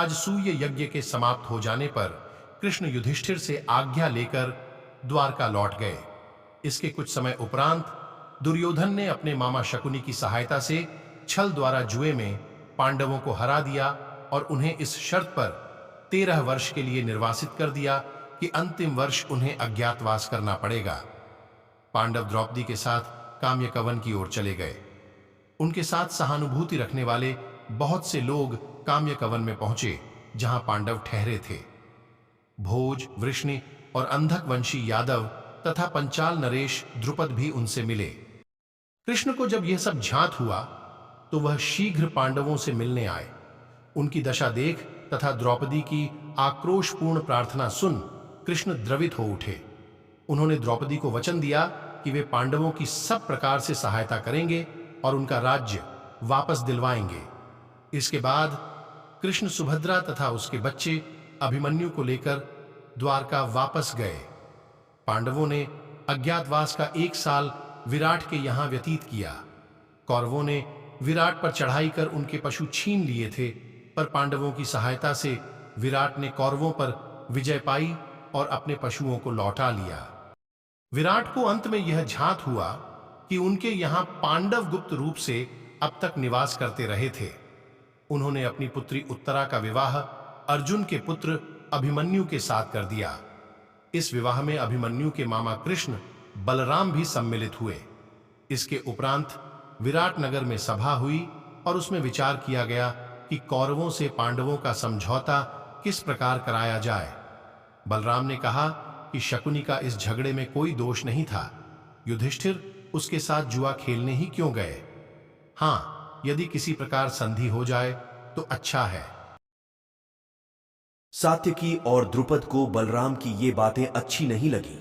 राजसूय यज्ञ के समाप्त हो जाने पर कृष्ण युधिष्ठिर से आज्ञा लेकर द्वारका लौट गए। इसके कुछ समय उपरांत दुर्योधन ने अपने मामा शकुनी की सहायता से छल द्वारा जुए में पांडवों को हरा दिया और उन्हें इस शर्त पर 13 वर्ष के लिए निर्वासित कर दिया कि अंतिम वर्ष उन्हें अज्ञातवास करना पड़ेगा। पांडव द्रौपदी के साथ काम्यकवन की ओर चले गए। उनके साथ सहानुभूति रखने वाले बहुत से लोग काम्यकवन में पहुंचे, जहां पांडव ठहरे थे। भोज, वृष्णि और अंधक वंशी यादव तथा पंचाल नरेश द्रुपद भी उनसे मिले। कृष्ण को जब यह सब ज्ञात हुआ तो वह शीघ्र पांडवों से मिलने आए। उनकी दशा देख तथा द्रौपदी की आक्रोशपूर्ण प्रार्थना सुन कृष्ण द्रवित हो उठे। उन्होंने द्रौपदी को वचन दिया कि वे पांडवों की सब प्रकार से सहायता करेंगे और उनका राज्य वापस दिलवाएंगे। इसके बाद कृष्ण सुभद्रा तथा उसके बच्चे अभिमन्यु को लेकर द्वारका वापस गए। पांडवों ने अज्ञातवास का 1 साल विराट के यहां व्यतीत किया। कौरवों ने विराट पर चढ़ाई कर उनके पशु छीन लिए थे, पर पांडवों की सहायता से विराट ने कौरवों पर विजय पाई और अपने पशुओं को लौटा लिया। विराट को अंत में यह झांत हुआ कि उनके यहां पांडव गुप्त रूप से अब तक निवास करते रहे थे। उन्होंने अपनी पुत्री उत्तरा का विवाह अर्जुन के पुत्र अभिमन्यु के साथ कर दिया। इस विवाह में अभिमन्यु के मामा कृष्ण बलराम भी सम्मिलित हुए। इसके उपरांत विराट नगर में सभा हुई और उसमें विचार किया गया कि कौरवों से पांडवों का समझौता किस प्रकार कराया जाए। बलराम ने कहा कि शकुनी का इस झगड़े में कोई दोष नहीं था। युधिष्ठिर उसके साथ जुआ खेलने ही क्यों गए? हां, यदि किसी प्रकार संधि हो जाए तो अच्छा है। सात्यकी और द्रुपद को बलराम की ये बातें अच्छी नहीं लगी।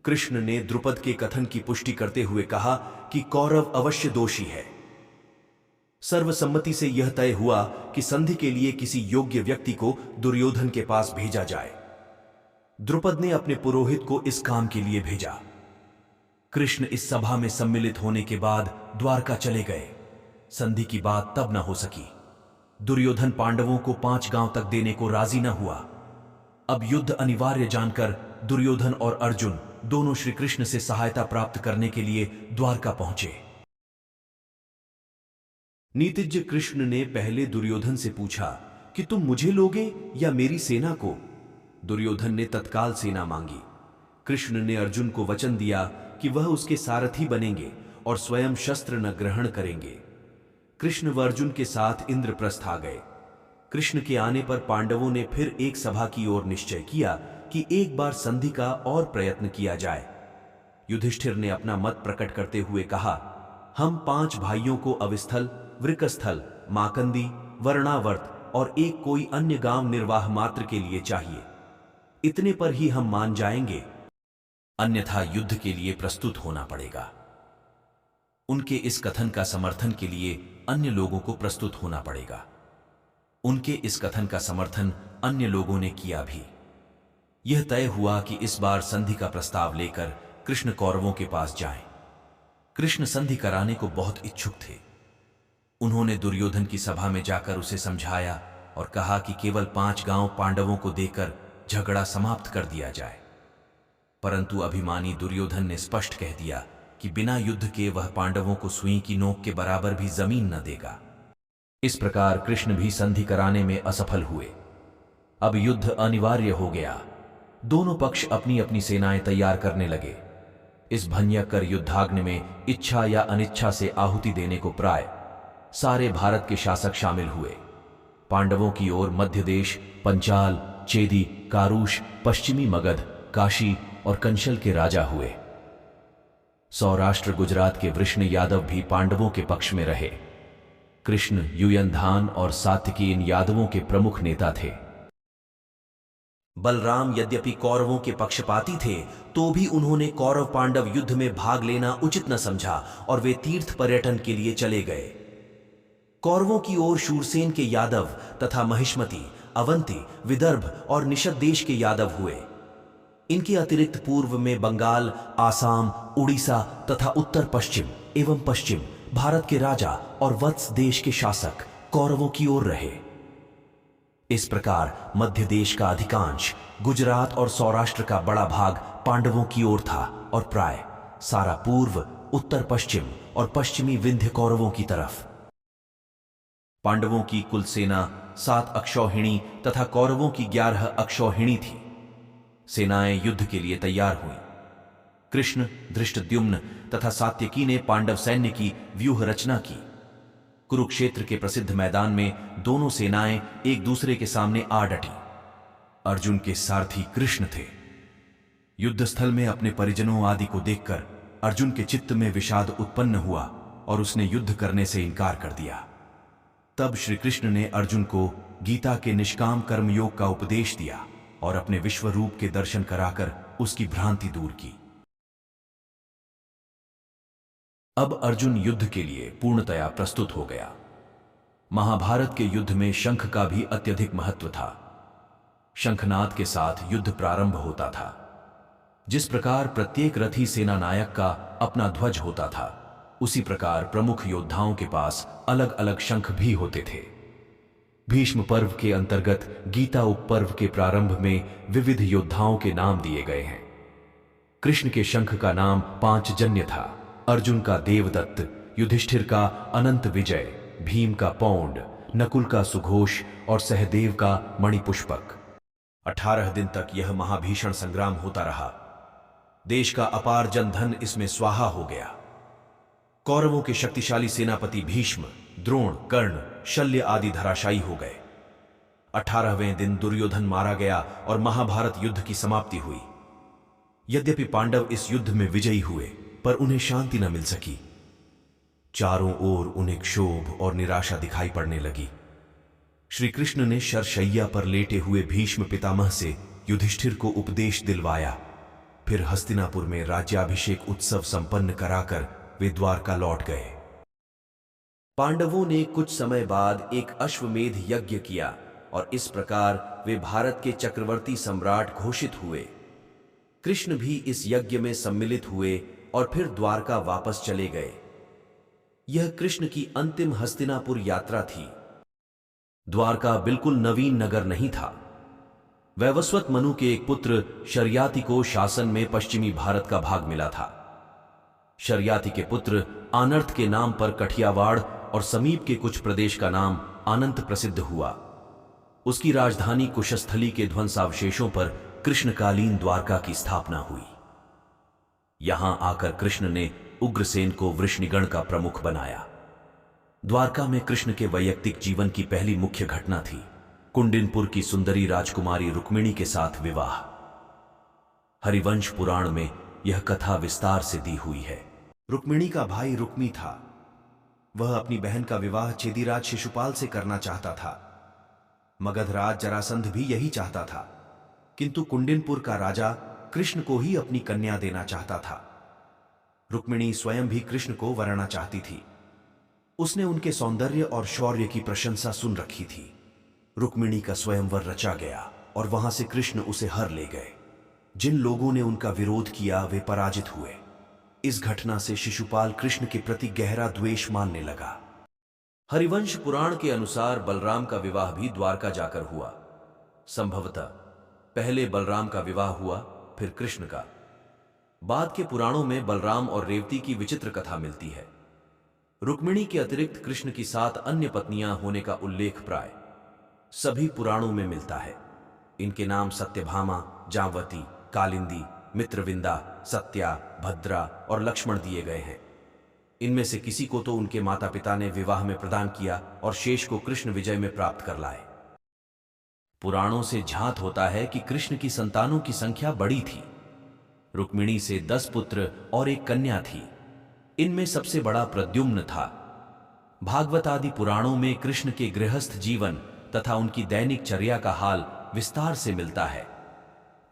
कृष्ण ने द्रुपद के कथन की पुष्टि करते हुए कहा कि कौरव अवश्य दोषी है। सर्वसम्मति से यह तय हुआ कि संधि के लिए किसी योग्य व्यक्ति को दुर्योधन के पास भेजा जाए। द्रुपद ने अपने पुरोहित को इस काम के लिए भेजा। कृष्ण इस सभा में सम्मिलित होने के बाद द्वारका चले गए। संधि की बात तब न हो सकी। दुर्योधन पांडवों को 5 गांव तक देने को राजी न हुआ। अब युद्ध अनिवार्य जानकर दुर्योधन और अर्जुन दोनों श्री कृष्ण से सहायता प्राप्त करने के लिए द्वारका पहुंचे। नीतिज्ञ कृष्ण ने पहले दुर्योधन से पूछा कि तुम मुझे लोगे या मेरी सेना को? दुर्योधन ने तत्काल सेना मांगी। कृष्ण ने अर्जुन को वचन दिया कि वह उसके सारथी बनेंगे और स्वयं शस्त्र न ग्रहण करेंगे। कृष्ण व अर्जुन के साथ इंद्रप्रस्थ आ गए। कृष्ण के आने पर पांडवों ने फिर एक सभा की ओर निश्चय किया कि एक बार संधि का और प्रयत्न किया जाए। युधिष्ठिर ने अपना मत प्रकट करते हुए कहा, हम 5 भाइयों को अविस्थल, वृकस्थल, माकंदी, वर्णावर्त और एक कोई अन्य गांव निर्वाह मात्र के लिए चाहिए। इतने पर ही हम मान जाएंगे, अन्यथा युद्ध के लिए प्रस्तुत होना पड़ेगा। उनके इस कथन का समर्थन के लिए अन्य लोगों को प्रस्तुत होना पड़ेगा। उनके इस कथन का समर्थन अन्य लोगों ने किया भी। यह तय हुआ कि इस बार संधि का प्रस्ताव लेकर कृष्ण कौरवों के पास जाएं। कृष्ण संधि कराने को बहुत इच्छुक थे। उन्होंने दुर्योधन की सभा में जाकर उसे समझाया और कहा कि केवल 5 गांव पांडवों को देकर झगड़ा समाप्त कर दिया जाए। परंतु अभिमानी दुर्योधन ने स्पष्ट कह दिया कि बिना युद्ध के वह पांडवों को सुई की नोक के बराबर भी जमीन न देगा। इस प्रकार कृष्ण भी संधि कराने में असफल हुए। अब युद्ध अनिवार्य हो गया। दोनों पक्ष अपनी अपनी सेनाएं तैयार करने लगे। इस भयंकर युद्धाग्नि में इच्छा या अनिच्छा से आहुति देने को प्राय सारे भारत के शासक शामिल हुए। पांडवों की ओर मध्य देश, पंचाल, चेदी, कारुष, पश्चिमी मगध, काशी और कंशल के राजा हुए। सौराष्ट्र गुजरात के वृष्ण यादव भी पांडवों के पक्ष में रहे। कृष्ण, युयंधान और सात्यकी इन यादवों के प्रमुख नेता थे। बलराम यद्यपि कौरवों के पक्षपाती थे, तो भी उन्होंने कौरव पांडव युद्ध में भाग लेना उचित न समझा और वे तीर्थ पर्यटन के लिए चले गए। कौरवों की ओर शूरसेन के यादव तथा महिष्मति, अवंती, विदर्भ और निषद देश के यादव हुए। इनके अतिरिक्त पूर्व में बंगाल, आसाम, उड़ीसा तथा उत्तर पश्चिम एवं पश्चिम भारत के राजा और वत्स देश के शासक कौरवों की ओर रहे। इस प्रकार मध्य देश का अधिकांश, गुजरात और सौराष्ट्र का बड़ा भाग पांडवों की ओर था और प्राय सारा पूर्व, उत्तर पश्चिम और पश्चिमी विंध्य कौरवों की तरफ। पांडवों की कुल सेना 7 अक्षौहिणी तथा कौरवों की 11 अक्षौहिणी थी। सेनाएं युद्ध के लिए तैयार हुई। कृष्ण, धृष्टद्युम्न तथा सात्यकी ने पांडव सैन्य की व्यूह रचना की। कुरुक्षेत्र के प्रसिद्ध मैदान में दोनों सेनाएं एक दूसरे के सामने आ डटी। अर्जुन के सारथी कृष्ण थे। युद्धस्थल में अपने परिजनों आदि को देखकर अर्जुन के चित्त में विषाद उत्पन्न हुआ और उसने युद्ध करने से इनकार कर दिया। तब श्री कृष्ण ने अर्जुन को गीता के निष्काम कर्मयोग का उपदेश दिया और अपने विश्व रूप के दर्शन कराकर उसकी भ्रांति दूर की। अब अर्जुन युद्ध के लिए पूर्णतया प्रस्तुत हो गया। महाभारत के युद्ध में शंख का भी अत्यधिक महत्व था। शंखनाद के साथ युद्ध प्रारंभ होता था। जिस प्रकार प्रत्येक रथी सेना नायक का अपना ध्वज होता था, उसी प्रकार प्रमुख योद्धाओं के पास अलग अलग शंख भी होते थे। भीष्म पर्व के अंतर्गत गीता उपपर्व के प्रारंभ में विविध योद्धाओं के नाम दिए गए हैं। कृष्ण के शंख का नाम पांचजन्य था, अर्जुन का देवदत्त, युधिष्ठिर का अनंत विजय, भीम का पौंड, नकुल का सुघोष और सहदेव का मणिपुष्पक। 18 दिन तक यह महाभीषण संग्राम होता रहा। देश का अपार जनधन इसमें स्वाहा हो गया। कौरवों के शक्तिशाली सेनापति भीष्म, द्रोण, कर्ण, शल्य आदि धराशायी हो गए। 18वें दिन दुर्योधन मारा गया और महाभारत युद्ध की समाप्ति हुई। यद्यपि पांडव इस युद्ध में विजयी हुए, पर उन्हें शांति न मिल सकी। चारों ओर उन्हें क्षोभ और निराशा दिखाई पड़ने लगी। श्री कृष्ण ने शरशैया पर लेटे हुए भीष्म पितामह से युधिष्ठिर को उपदेश दिलवाया। फिर हस्तिनापुर में राज्याभिषेक उत्सव संपन्न कराकर वे द्वारका लौट गए। पांडवों ने कुछ समय बाद एक अश्वमेध यज्ञ किया और इस प्रकार वे भारत के चक्रवर्ती सम्राट घोषित हुए। कृष्ण भी इस यज्ञ में सम्मिलित हुए और फिर द्वारका वापस चले गए। यह कृष्ण की अंतिम हस्तिनापुर यात्रा थी। द्वारका बिल्कुल नवीन नगर नहीं था। वैवस्वत मनु के एक पुत्र शर्याति को शासन में पश्चिमी भारत का भाग मिला था। शर्याति के पुत्र आनर्थ के नाम पर कठियावाड़ और समीप के कुछ प्रदेश का नाम आनंत प्रसिद्ध हुआ। उसकी राजधानी कुशस्थली के ध्वंसावशेषों पर कृष्णकालीन द्वारका की स्थापना हुई। यहां आकर कृष्ण ने उग्रसेन को वृषनिगण का प्रमुख बनाया। द्वारका में कृष्ण के वैयक्तिक जीवन की पहली मुख्य घटना थी कुंडिनपुर की सुंदरी राजकुमारी रुक्मिणी के साथ विवाह। हरिवंश पुराण में यह कथा विस्तार से दी हुई है। रुक्मिणी का भाई रुक्मी था। वह अपनी बहन का विवाह चेदीराज शिशुपाल से करना चाहता था। मगधराज जरासंध भी यही चाहता था, किंतु कुंडिनपुर का राजा कृष्ण को ही अपनी कन्या देना चाहता था। रुक्मिणी स्वयं भी कृष्ण को वरना चाहती थी। उसने उनके सौंदर्य और शौर्य की प्रशंसा सुन रखी थी। रुक्मिणी का स्वयंवर रचा गया और वहां से कृष्ण उसे हर ले गए। जिन लोगों ने उनका विरोध किया वे पराजित हुए। इस घटना से शिशुपाल कृष्ण के प्रति गहरा द्वेष मानने लगा। हरिवंश पुराण के अनुसार बलराम का विवाह भी द्वारका जाकर हुआ। संभवतः पहले बलराम का विवाह हुआ, फिर कृष्ण का। बाद के पुराणों में बलराम और रेवती की विचित्र कथा मिलती है। रुक्मिणी के अतिरिक्त कृष्ण की 7 अन्य पत्नियां होने का उल्लेख प्राय सभी पुराणों में मिलता है। इनके नाम सत्यभामा, जांवती, कालिंदी, मित्रविंदा, सत्या, भद्रा और लक्ष्मण दिए गए हैं। इनमें से किसी को तो उनके माता पिता ने विवाह में प्रदान किया और शेष को कृष्ण विजय में प्राप्त कर लाए। पुराणों से झांत होता है कि कृष्ण की संतानों की संख्या बड़ी थी। रुक्मिणी से 10 पुत्र और एक कन्या थी। इनमें सबसे बड़ा प्रद्युम्न था। भागवत आदि पुराणों में कृष्ण के गृहस्थ जीवन तथा उनकी दैनिक चर्या का हाल विस्तार से मिलता है।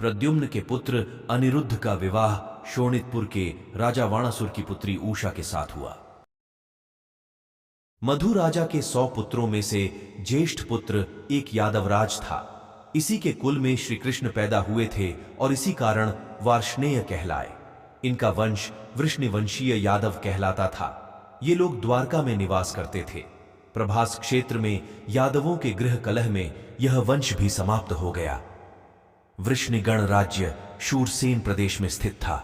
प्रद्युम्न के पुत्र अनिरुद्ध का विवाह शोणितपुर के राजा वाणासुर की पुत्री उषा के साथ हुआ। मधु राजा के 100 पुत्रों में से ज्येष्ठ पुत्र एक यादवराज था। इसी के कुल में श्री कृष्ण पैदा हुए थे और इसी कारण वार्ष्णेय कहलाए। इनका वंश वृष्णिवंशीय यादव कहलाता था। ये लोग द्वारका में निवास करते थे प्रभास क्षेत्र में यादवों के गृह कलह में यह वंश भी समाप्त हो गया। वृष्णिगण राज्य शूरसेन प्रदेश में स्थित था।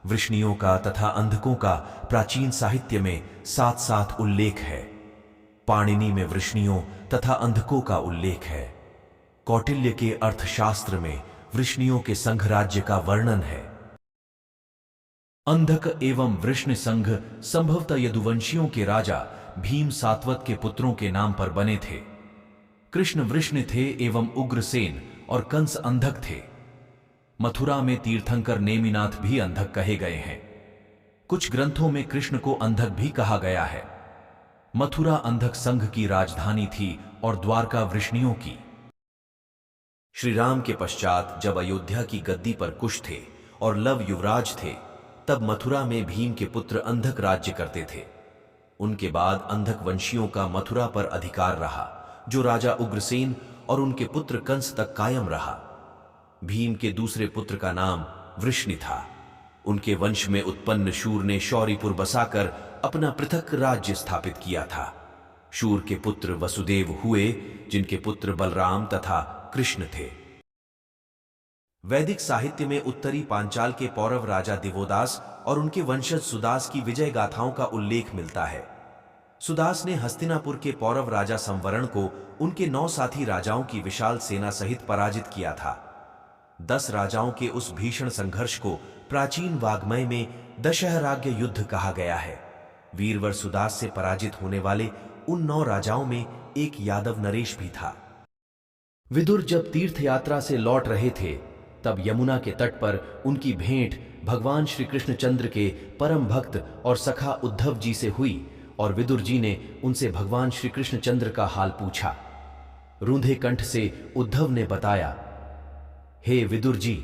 वृष्णियों का तथा अंधकों का प्राचीन साहित्य में साथ साथ उल्लेख है। पाणिनि में वृष्णियों तथा अंधकों का उल्लेख है। कौटिल्य के अर्थशास्त्र में वृष्णियों के संघ राज्य का वर्णन है। अंधक एवं वृष्णि संघ संभवतः यदुवंशियों के राजा भीम सातवत के पुत्रों के नाम पर बने थे। कृष्ण वृष्णि थे एवं उग्रसेन और कंस अंधक थे। मथुरा में तीर्थंकर नेमिनाथ भी अंधक कहे गए हैं। कुछ ग्रंथों में कृष्ण को अंधक भी कहा गया है। मथुरा अंधक संघ की राजधानी थी और द्वारका वृष्णियों की। श्री राम के पश्चात जब अयोध्या की गद्दी पर कुश थे और लव युवराज थे, तब मथुरा में भीम के पुत्र अंधक राज्य करते थे। उनके बाद अंधक वंशियों का मथुरा पर अधिकार रहा, जो राजा उग्रसेन और उनके पुत्र कंस तक कायम रहा। भीम के दूसरे पुत्र का नाम वृष्णि था। उनके वंश में उत्पन्न शूर ने शौरिपुर बसाकर अपना पृथक राज्य स्थापित किया था। शूर के पुत्र वसुदेव हुए, जिनके पुत्र बलराम तथा कृष्ण थे। वैदिक साहित्य में उत्तरी पांचाल के पौरव राजा दिवोदास और उनके वंशज सुदास की विजय गाथाओं का उल्लेख मिलता है। सुदास ने हस्तिनापुर के पौरव राजा संवरण को उनके 9 साथी राजाओं की विशाल सेना सहित पराजित किया था। 10 राजाओं के उस भीषण संघर्ष को प्राचीन वाग्मय में दशहराग्य युद्ध कहा गया है। वीरवर सुदास से पराजित होने वाले उन 9 राजाओं में एक यादव नरेश भी था। विदुर जब तीर्थ यात्रा से लौट रहे थे, तब यमुना के तट पर उनकी भेंट भगवान श्री कृष्णचंद्र के परम भक्त और सखा उद्धव जी से हुई और विदुर जी ने उनसे भगवान श्री कृष्णचंद्र का हाल पूछा। रूंधे कंठ से उद्धव ने बताया, हे विदुर जी,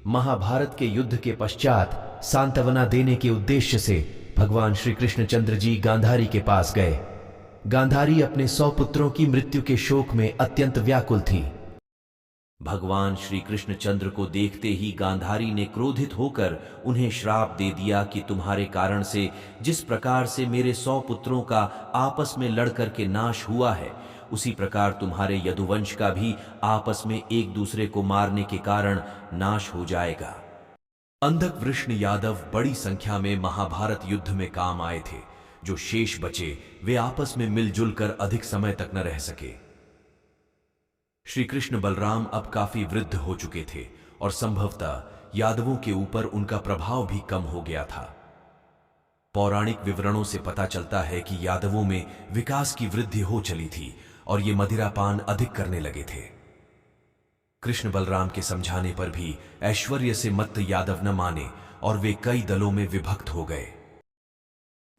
महाभारत के युद्ध के पश्चात सांत्वना देने के उद्देश्य से भगवान श्री कृष्णचंद्र जी गांधारी के पास गए। गांधारी अपने 100 पुत्रों की मृत्यु के शोक में अत्यंत व्याकुल थी। भगवान श्री कृष्णचंद्र को देखते ही गांधारी ने क्रोधित होकर उन्हें श्राप दे दिया कि तुम्हारे कारण से जिस प्रकार से मेरे 100 पुत्रों का आपस में लड़कर के नाश हुआ है, उसी प्रकार तुम्हारे यदुवंश का भी आपस में एक दूसरे को मारने के कारण नाश हो जाएगा। अंधक वृष्णि यादव बड़ी संख्या में महाभारत युद्ध में काम आए थे। जो शेष बचे वे आपस में मिलजुल कर अधिक समय तक न रह सके। श्री कृष्ण बलराम अब काफी वृद्ध हो चुके थे और संभवतः यादवों के ऊपर उनका प्रभाव भी कम हो गया था। पौराणिक विवरणों से पता चलता है कि यादवों में विकास की वृद्धि हो चली थी और ये मदिरापान अधिक करने लगे थे। कृष्ण बलराम के समझाने पर भी ऐश्वर्य से मत्त यादव न माने और वे कई दलों में विभक्त हो गए।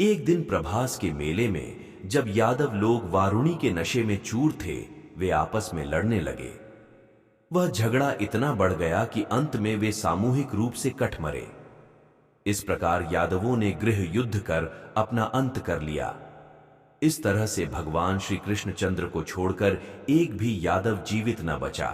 एक दिन प्रभास के मेले में जब यादव लोग वारुणी के नशे में चूर थे, वे आपस में लड़ने लगे। वह झगड़ा इतना बढ़ गया कि अंत में वे सामूहिक रूप से कट मरे। इस प्रकार यादवों ने गृह युद्ध कर अपना अंत कर लिया। इस तरह से भगवान श्री कृष्णचंद्र को छोड़कर एक भी यादव जीवित न बचा।